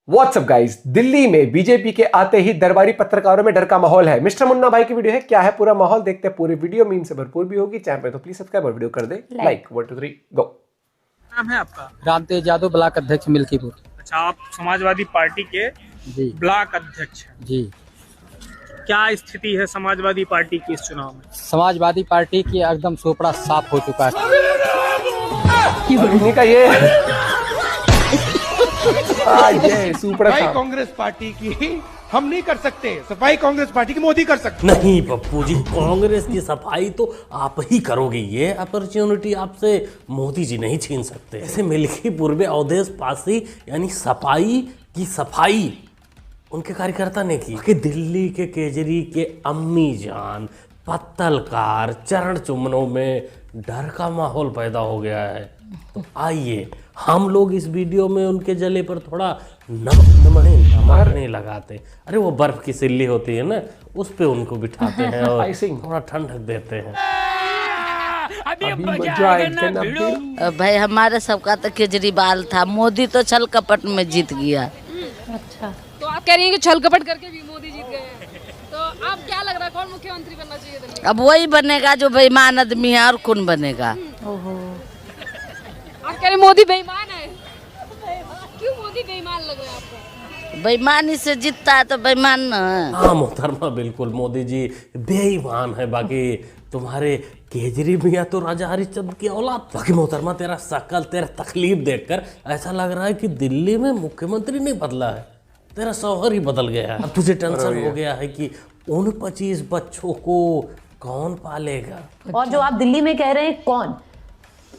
WhatsApp guys, Delhi में BJP के आते ही दरबारी पत्रकारों में डर का माहौल है। मिस्टर मुन्ना भाई की वीडियो है, क्या है पूरा माहौल देखते हैं। पूरी वीडियो मीम से भरपूर भी होगी। चैनल पे तो प्लीज सब्सक्राइब और वीडियो कर दे लाइक। 1 2 3 गो। नाम है आपका? रामतेज यादव, ब्लॉक अध्यक्ष मिल्कीपुर। अच्छा, आप समाजवादी पार्टी के जी ब्लॉक अध्यक्ष हैं। जी। क्या स्थिति है समाजवादी पार्टी की इस चुनाव में? समाजवादी पार्टी की एकदम सोपड़ा साफ हो चुका है। इन्हीं का ये सफाई कांग्रेस पार्टी की हम नहीं कर सकते, सफाई कांग्रेस पार्टी की मोदी कर सकते। नहीं पप्पू जी, कांग्रेस की सफाई तो आप ही करोगे। ये अपॉर्चुनिटी आपसे मोदी जी नहीं छीन सकते। ऐसे मिल्कीपुर में अवधेश पासी यानी सफाई की सफाई उनके कार्यकर्ता ने की कि दिल्ली के केजरी के अम्मी जान पत्तलकार चरण चुम्बनों में डर का माहौल पैदा हो गया है। तो आइए हम लोग इस वीडियो में उनके जले पर थोड़ा नमक नहीं लगाते। अरे वो बर्फ की सिल्ली होती है ना, उस पे उनको बिठाते हैं और थोड़ा ठंडक देते हैं। भाई हमारे सबका तो केजरीवाल था, मोदी तो छल कपट में जीत गया। अच्छा, तो आप कह रही हैं कि छल कपट करके भी मोदी जीत गए हैं। तो आप क्या लग रहा है कौन मुख्यमंत्री बनना चाहिए दिल्ली? अब वही बनेगा जो बेईमान आदमी है, और कौन बनेगा? ओहो, आप कह रहे मोदी बेईमान है? क्यों मोदी बेईमान लग रहा है आपको? बेईमानी से जीतता है तो बेईमान न है। हाँ मोहतरमा, बिल्कुल मोदी जी बेईमान है। बाकी तुम्हारे केजरी भैया तो राजा हरिश्चंद्र की औलाद। बाकी मोहतरमा, तेरा शकल तेरा तकलीफ देखकर ऐसा लग रहा है कि दिल्ली में मुख्यमंत्री नहीं बदला है, तेरा शौहर ही बदल गया है। अब तुझे टेंशन हो गया है कि उन 25 बच्चों को कौन पालेगा। और जो आप दिल्ली में कह रहे हैं कौन,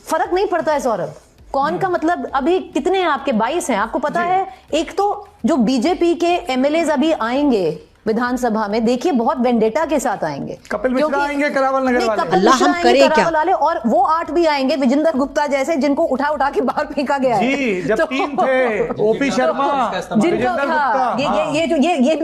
फर्क नहीं पड़ता है सौरभ। कौन का मतलब अभी कितने हैं आपके? 22 हैं। आपको पता है, एक तो जो बीजेपी के एमएलएज अभी आएंगे विधानसभा में, देखिए बहुत वेंडेटा के साथ आएंगे। कपिल मिश्रा आएंगे, करावल नगर वाले। अल्लाह हम करे क्या? और वो 8 भी आएंगे, विजेंद्र गुप्ता जैसे, जिनको उठा उठा के बाहर फेंका गया है। जी, जब 3 थे, ओपी शर्मा, जिनको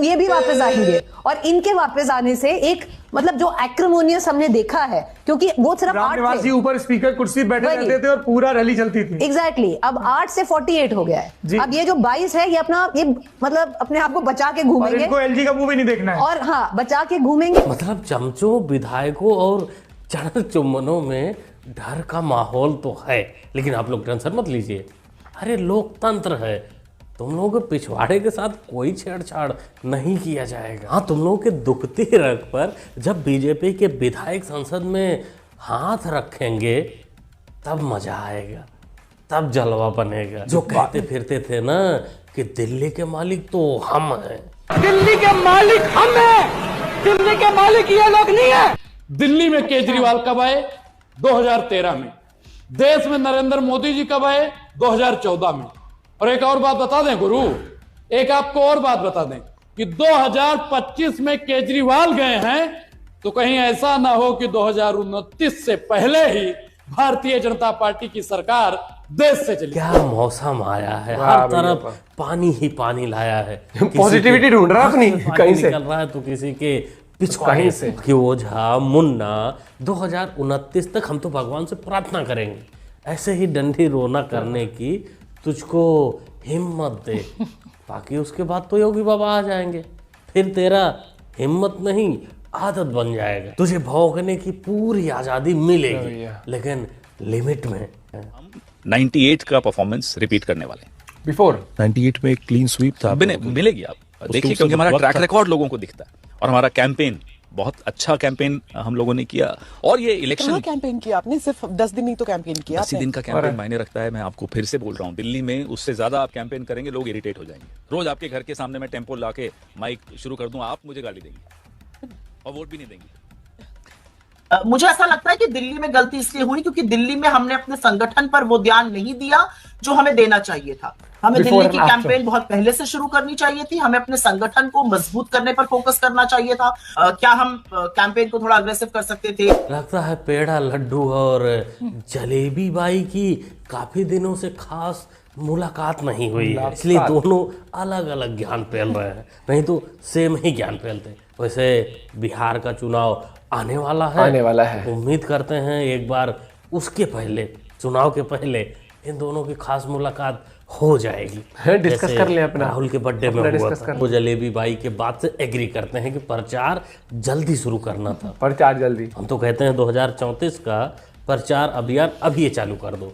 ये भी वापस आएंगे। और इनके वापस आने से एक मतलब जो एक्रिमोनियस हमने देखा है, क्योंकि वो सिर्फ 8 थे ऊपर स्पीकर कुर्सी बैठे रहते थे और पूरा रैली चलती थी। एग्जैक्टली, अब 8 से 48 हो गया है। अब ये जो 22 है, ये मतलब अपने आप को बचा के घूमेंगे। इनको एलजी का मुंह भी नहीं देखना है। और हाँ, बचा के घूमेंगे। मतलब चमचों, विधायकों और चरण चुम्बनों में डर का माहौल तो है, लेकिन आप लोग टेंशन मत लीजिए। अरे लोकतंत्र है, तुम लोगों के पिछवाड़े के साथ कोई छेड़छाड़ नहीं किया जाएगा। हाँ, तुम लोगों के दुखती रग पर जब बीजेपी के विधायक संसद में हाथ रखेंगे तब मजा आएगा, तब जलवा बनेगा। जो कहते फिरते थे ना कि दिल्ली के मालिक तो हम हैं। दिल्ली के मालिक हम हैं, दिल्ली के मालिक ये लोग नहीं है। दिल्ली में केजरीवाल कब आए? 2013 में। देश में नरेंद्र मोदी जी कब आए? 2014 में। और एक और बात बता दें गुरु, एक आपको और बात बता दें कि 2025 में केजरीवाल गए हैं तो कहीं ऐसा ना हो कि 2029 से पहले ही भारतीय जनता पार्टी की सरकार देश से चली। क्या मौसम आया है, हर तरफ पानी ही पानी लाया है। पॉजिटिविटी ढूंढ रहा अपनी कहीं से निकल रहा है तो किसी के पिछवाड़े से। कि ओझा मुन्ना 2029 तक हम तो भगवान से प्रार्थना करेंगे ऐसे ही डंडी रोना करने की तुझको हिम्मत दे। बाकी उसके बाद तो योगी बाबा आ जाएंगे, फिर तेरा हिम्मत नहीं आदत बन जाएगा। तुझे भौंकने की पूरी आजादी मिलेगी, लेकिन लिमिट में। 98 का परफॉर्मेंस रिपीट करने वाले। बिफोर 98 में एक क्लीन स्वीप था, मिलेगी आप देखिए, क्योंकि हमारा ट्रैक रिकॉर्ड लोगों को दिखता है और हमारा कैंपेन बहुत अच्छा कैंपेन हम लोगों ने किया। और ये इलेक्शन कैंपेन किया आपने, सिर्फ 10 दिन ही तो कैंपेन किया। 10 दिन का कैंपेन मायने रखता है। मैं आपको फिर से बोल रहा हूँ, दिल्ली में उससे ज्यादा आप कैंपेन करेंगे लोग इरिटेट हो जाएंगे। रोज आपके घर के सामने मैं टेम्पो लाके माइक शुरू कर दूं, आप मुझे गाली देंगे और वोट भी नहीं देंगे। मुझे ऐसा लगता है कि दिल्ली में गलती इसलिए हुई क्योंकि दिल्ली में हमने अपने संगठन पर वो ध्यान नहीं दिया जो हमें देना चाहिए था। हमें दिल्ली की कैंपेन बहुत पहले से शुरू करनी चाहिए थी। हमें अपने संगठन को मजबूत करने पर फोकस करना चाहिए था। क्या हम कैंपेन को थोड़ा अग्रेसिव कर सकते थे? लगता है पेड़ा लड्डू और जलेबी बाई की काफी दिनों से खास मुलाकात नहीं हुई है, इसलिए दोनों अलग अलग ज्ञान फैल रहे हैं। नहीं तो सेम ही ज्ञान फैलते। वैसे बिहार का चुनाव आने वाला है। उम्मीद करते हैं एक बार उसके पहले, चुनाव के पहले इन दोनों की खास मुलाकात हो जाएगी। डिस्कस जैसे कर लें अपना, राहुल के बर्थडे में हुआ था। वो जलेबी बाई के बाद से एग्री करते हैं कि प्रचार जल्दी शुरू करना था। प्रचार जल्दी, हम तो कहते हैं 2034 का प्रचार अभियान अब ये चालू कर दो,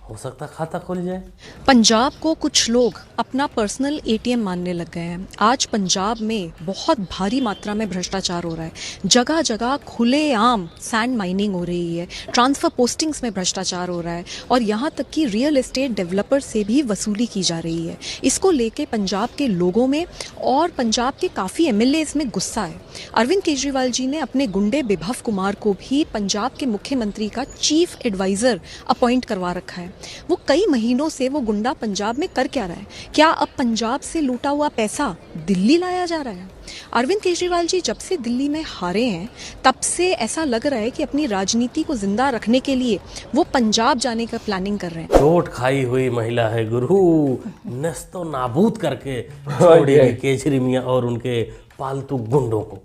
हो सकता खाता खुल जाए। पंजाब को कुछ लोग अपना पर्सनल एटीएम मानने लग गए हैं। आज पंजाब में बहुत भारी मात्रा में भ्रष्टाचार हो रहा है। जगह जगह खुलेआम सैंड माइनिंग हो रही है, ट्रांसफर पोस्टिंग्स में भ्रष्टाचार हो रहा है और यहाँ तक कि रियल एस्टेट डेवलपर से भी वसूली की जा रही है। इसको लेके पंजाब के लोगों में और पंजाब के काफ़ी एमएलएज में गुस्सा है। अरविंद केजरीवाल जी ने अपने गुंडे बिभव कुमार को भी पंजाब के मुख्यमंत्री का चीफ एडवाइज़र अपॉइंट करवा रखा है। वो कई महीनों से वो गुंडा पंजाब में कर क्या रहा है? क्या अब पंजाब से लूटा हुआ पैसा दिल्ली लाया जा रहा है? अरविंद केजरीवाल जी जब से दिल्ली में हारे हैं तब से ऐसा लग रहा है कि अपनी राजनीति को जिंदा रखने के लिए वो पंजाब जाने का प्लानिंग कर रहे हैं। चोट खाई हुई महिला है गुरु, नस्तो नाबूद करके छोड़ेगी केजरी मियां और उनके पालतू गुंडों को।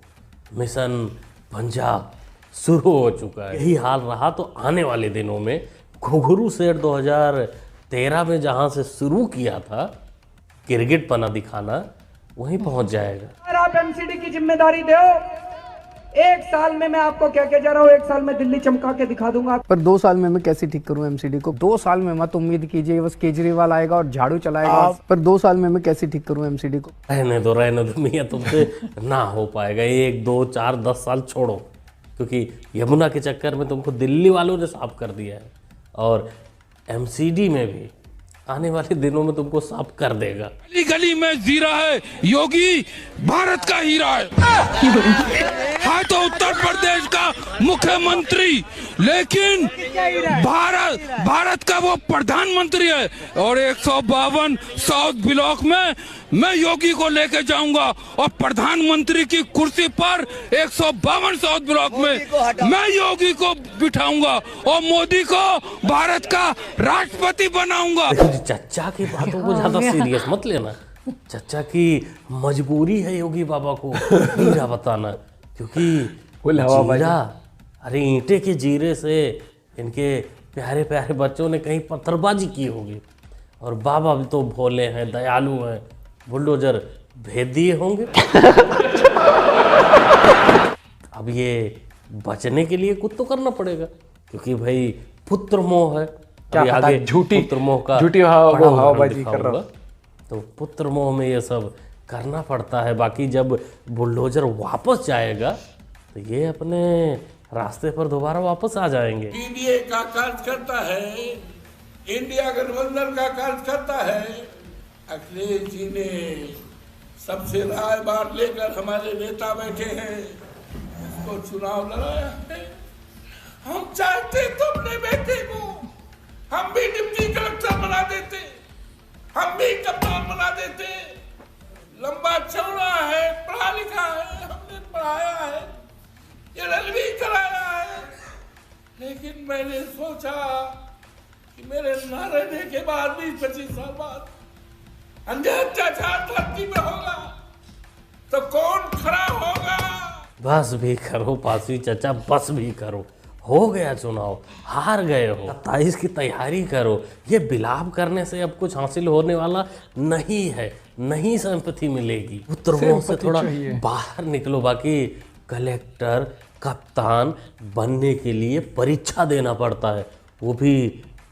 मिशन पंजाब शुरू हो चुका है। यही हाल रहा तो आने वाले दिनों में घुघरू शेर 2013 में जहां से शुरू किया था क्रिकेट पना दिखाना, वहीं पहुंच जाएगा। अगर आप एमसीडी की जिम्मेदारी दो, 1 साल में मैं आपको क्या जा रहा हूँ, 1 साल में दिल्ली चमका के दिखा दूंगा। पर 2 साल में मैं कैसे ठीक करूं एमसीडी को? 2 साल में मत उम्मीद कीजिए बस केजरीवाल आएगा और झाड़ू चलाएगा। पर 2 साल में मैं कैसे ठीक करूं एमसीडी को? रहने दो मियां, तुमसे ना हो पाएगा। 1, 2, 4, 10 साल छोड़ो, क्योंकि यमुना के चक्कर में तुमको दिल्ली वालों ने साफ कर दिया है और एमसीडी में भी आने वाले दिनों में तुमको साफ कर देगा। गली गली में जीरा है, योगी भारत का हीरा है। हाँ तो उत्तर प्रदेश का मुख्यमंत्री, लेकिन भारत का वो प्रधानमंत्री है। और 152 साउथ ब्लॉक में मैं योगी को लेके जाऊंगा और प्रधानमंत्री की कुर्सी पर 152 साउथ ब्लॉक में मैं योगी को बिठाऊंगा और मोदी को भारत का राष्ट्रपति बनाऊंगा। चच्चा की बातों को ज्यादा सीरियस मत लेना। चच्चा की मजबूरी है योगी बाबा को हीरा बताना, क्योंकि जीरा, अरे ईंटे के जीरे से इनके प्यारे प्यारे बच्चों ने कहीं पत्थरबाजी की होगी। और बाबा भी तो भोले हैं, दयालु हैं, बुलडोजर भेज दिए होंगे। अब ये बचने के लिए कुछ तो करना पड़ेगा, क्योंकि भाई पुत्र मोह है। क्या पता आगे झूठी पुत्र मोह का झूठी हवाबाजी कर रहा हूं। तो पुत्र मोह में ये सब करना पड़ता है। बाकी जब बुलडोजर वापस जाएगा तो ये अपने रास्ते पर दोबारा वापस आ जाएंगे। एनडीए का कार्य करता है, इंडिया गठबंधन का कार्य करता है। अखिलेश जी ने सबसे राय बात लेकर हमारे नेता बैठे हैं, इसको चुनाव लड़ाया है। हम चाहते तो अपने बेटे को हम भी डिप्टी कलेक्टर बना देते, हम भी कप्तान बना देते। लंबा चौड़ा है, पढ़ा लिखा है, हमने पढ़ाया है, ये भी कराया है। लेकिन मैंने सोचा कि मेरे न रहने के बाद 20-25 साल बाद अत्याचार धरती में होगा तो कौन खड़ा होगा? बस भी करो पासवी चचा, बस भी करो। हो गया चुनाव, हार गए हो, 27 की तैयारी करो। ये बिलाप करने से अब कुछ हासिल होने वाला नहीं है, नहीं सिंपैथी मिलेगी। पुत्रमोह से थोड़ा बाहर निकलो। बाकी कलेक्टर कप्तान बनने के लिए परीक्षा देना पड़ता है, वो भी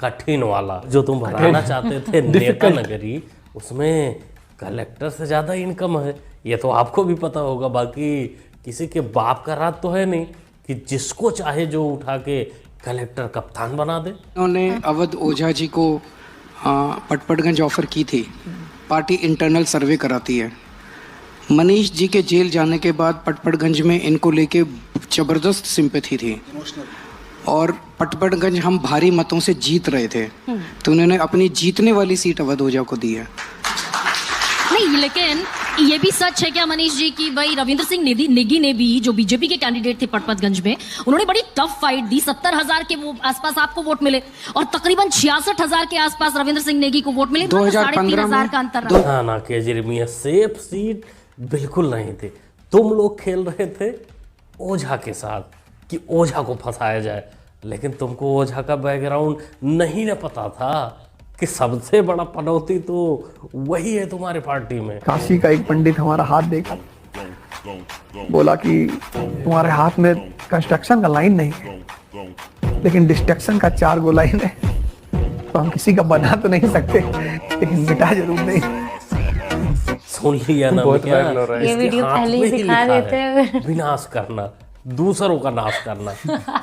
कठिन वाला। जो तुम बनाना चाहते थे नेता नगरी, उसमें कलेक्टर से ज़्यादा इनकम है, ये तो आपको भी पता होगा। बाकी किसी के बाप का राज तो है नहीं कि जिसको चाहे जो उठा के कलेक्टर कप्तान बना दे। उन्होंने अवध ओझा जी को पटपड़गंज ऑफर की थी। पार्टी इंटरनल सर्वे कराती है। मनीष जी के जेल जाने के बाद पटपड़गंज में इनको लेके जबरदस्त सिंपैथी थी और पटपड़गंज हम भारी मतों से जीत रहे थे, तो उन्होंने अपनी जीतने वाली सीट अवध ओझा को दी है। नहीं, लेकिन ये भी सच है क्या मनीष जी कि भाई रविंद्र सिंह नेगी ने भी, जो बीजेपी के कैंडिडेट थे पटपतगंज में, उन्होंने बड़ी टफ फाइट दी। 70,000 के वो आसपास आपको वोट मिले और तकरीबन 66,000 के आसपास रविंद्र सिंह नेगी को वोट मिले। 3,500 का अंतर रहा। ना केजरी मियां सेफ सीट बिल्कुल नहीं थे। तुम लोग खेल रहे थे ओझा के साथ कि ओझा को फंसाया जाए, लेकिन तुमको ओझा का बैकग्राउंड नहीं न पता था। कि सबसे बड़ा पनौती तो वही है तुम्हारे पार्टी में। काशी का एक पंडित हमारा हाथ देखा, बोला कि तुम्हारे हाथ में कंस्ट्रक्शन का लाइन नहीं है, लेकिन डिस्ट्रक्शन का 4 गो लाइन है। तो हम किसी का बना तो नहीं सकते, लेकिन मिटा जरूर नहीं। सुन लिया ना बहुत क्या? वायरल हो रहा है। ये इसके वीडियो हाथ पहले ही में दिखा लिखा देते है, हैं। विनाश करना, दूसरों का नाश करना,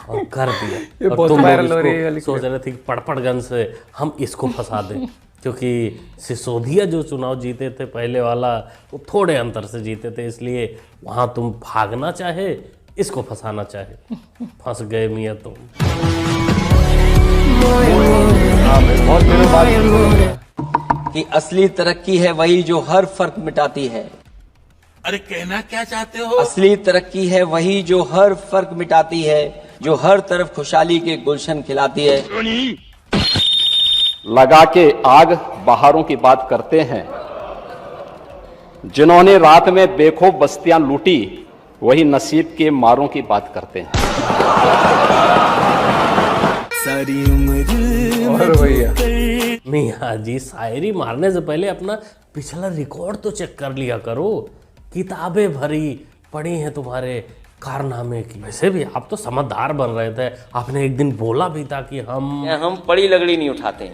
और कर दिया। ये और बहुत तुम लोग वायरल हो रही है इसको वाली सोच रहे थे कि पड़पड़गंज से हम इसको फंसा दें, क्योंकि सिसोदिया जो चुनाव जीते थे पहले वाला, वो थोड़े अंतर से जीते थे, इसलिए वहां तुम भागना चाहे, इसको फंसाना चाहे, फंस गए मियां तुम। बहुत दिनों बाद कि असली तरक्की है वही जो हर फर्क मिटाती है। अरे कहना क्या चाहते हो? असली तरक्की है वही जो हर फर्क मिटाती है, जो हर तरफ खुशहाली के गुलशन खिलाती है। लगा के आग बहारों की बात करते हैं, जिन्होंने रात में बेखौफ बस्तियां लूटी, वही नसीब के मारों की बात करते हैं। सारी उम्र भैया मियाँ जी, शायरी मारने से पहले अपना पिछला रिकॉर्ड तो चेक कर लिया करो। किताबें भरी पड़ी हैं तुम्हारे कारनामे की। वैसे भी आप तो समझदार बन रहे थे, आपने एक दिन बोला भी था कि हम बड़ी लगड़ी नहीं उठाते हैं।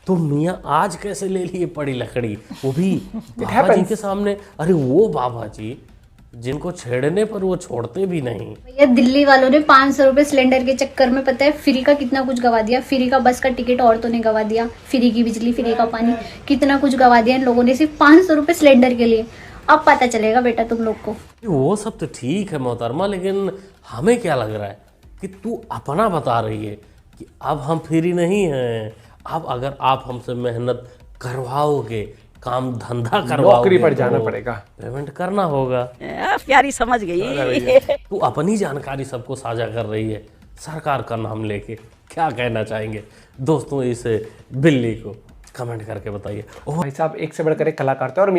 तो मियाँ आज कैसे ले लिए पड़ी लकड़ी, वो भी बाबा जी के सामने? अरे वो बाबा जी जिनको छेड़ने पर वो छोड़ते भी नहीं। भैया दिल्ली वालों ने 500 रुपए सिलेंडर के चक्कर में पता है फ्री का कितना कुछ गवा दिया। फ्री का बस का टिकट औरतों ने गवा दिया, फ्री की बिजली, फ्री का पानी, कितना कुछ गवा दिया इन लोगों ने सिर्फ 500 रुपए सिलेंडर के लिए। अब पता चलेगा बेटा तुम लोग को। वो सब तो ठीक है मोहतरमा, लेकिन हमें क्या लग रहा है कि तू अपना बता रही है कि अब हम फ्री नहीं हैं। अब अगर आप हमसे मेहनत करवाओगे, काम धंधा करवाओगे, नौकरी पर जाना पड़ेगा, पेमेंट करना होगा। प्यारी समझ गई। तू अपनी जानकारी सबको साझा कर रही है सरकार का नाम लेके। क्या कहना चाहेंगे दोस्तों इस बिल्ली को? कमेंट करके बताइए। भाई साहब एक से बढ़कर एक कलाकार थे, और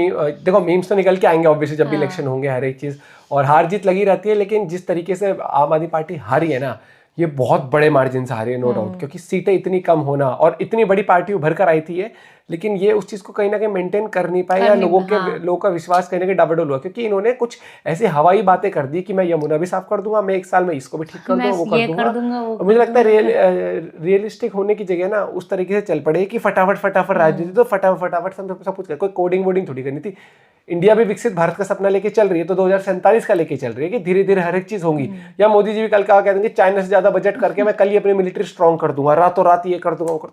देखो मीम्स तो निकल के आएंगे ऑब्वियसली जब भी इलेक्शन होंगे, हर एक चीज़ और हार जीत लगी रहती है। लेकिन जिस तरीके से आम आदमी पार्टी हारी है ना, ये बहुत बड़े मार्जिन से हारी है, नो डाउट, क्योंकि सीटें इतनी कम होना और इतनी बड़ी पार्टी उभर कर आई थी ये, लेकिन ये उस चीज़ को कहीं ना कहीं मेंटेन कर नहीं पाए, या लोगों का विश्वास कहीं ना कहीं डावाडोल हुआ, क्योंकि इन्होंने कुछ ऐसी हवाई बातें कर दी कि मैं यमुना भी साफ कर दूंगा, मैं 1 साल में इसको भी ठीक कर दूंगा, वो कर दूंगा। मुझे लगता है रियलिस्टिक होने की जगह ना उस तरीके से चल पड़े कि फटाफट राजनीति, तो फटाफट सब कुछ, कोई कोडिंग वोडिंग थोड़ी करनी थी। इंडिया भी विकसित भारत का सपना लेके चल रही है, तो 2047 का लेके चल रही है कि धीरे धीरे हर एक चीज होगी। या मोदी जी भी कल कहा कह देंगे चाइना से ज्यादा बजट करके मैं कल ही अपनी मिलिट्री स्ट्रॉन्ग कर दूंगा, रातों रात ये कर दूंगा, वो कर।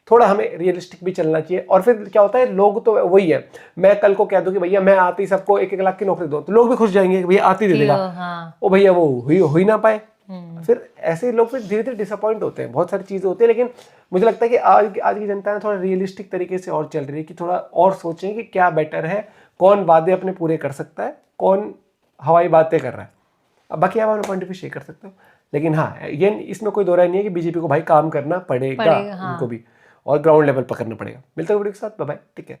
थोड़ा हमें रियलिस्टिक भी चलना चाहिए। और फिर क्या होता है, लोग तो वही है, मैं कल को कह दूं कि भैया मैं आती सबको 1-1 लाख की नौकरी दूं, तो लोग भी खुश जाएंगे, भैया आती दे देगा, ओ भैया वो हो ही ना पाए। फिर ऐसे लोग फिर धीरे धीरे डिसअपॉइंट होते हैं, बहुत सारी चीजें होती है। लेकिन मुझे लगता है कि आज की जनता ने थोड़ा रियलिस्टिक तरीके से और चल रही है, कि थोड़ा और सोचें कि क्या बेटर है, कौन वादे अपने पूरे कर सकता है, कौन हवाई बातें कर रहा है। अब बाकी आप अपना पॉइंट ऑफ व्यू शेयर कर सकते हो, लेकिन हाँ ये इसमें कोई दो राय नहीं है कि बीजेपी को भाई काम करना पड़ेगा। उनको भी और ग्राउंड लेवल पर करना पड़ेगा। मिलते हैं वीडियो के साथ, बाय बाय, टेक केयर।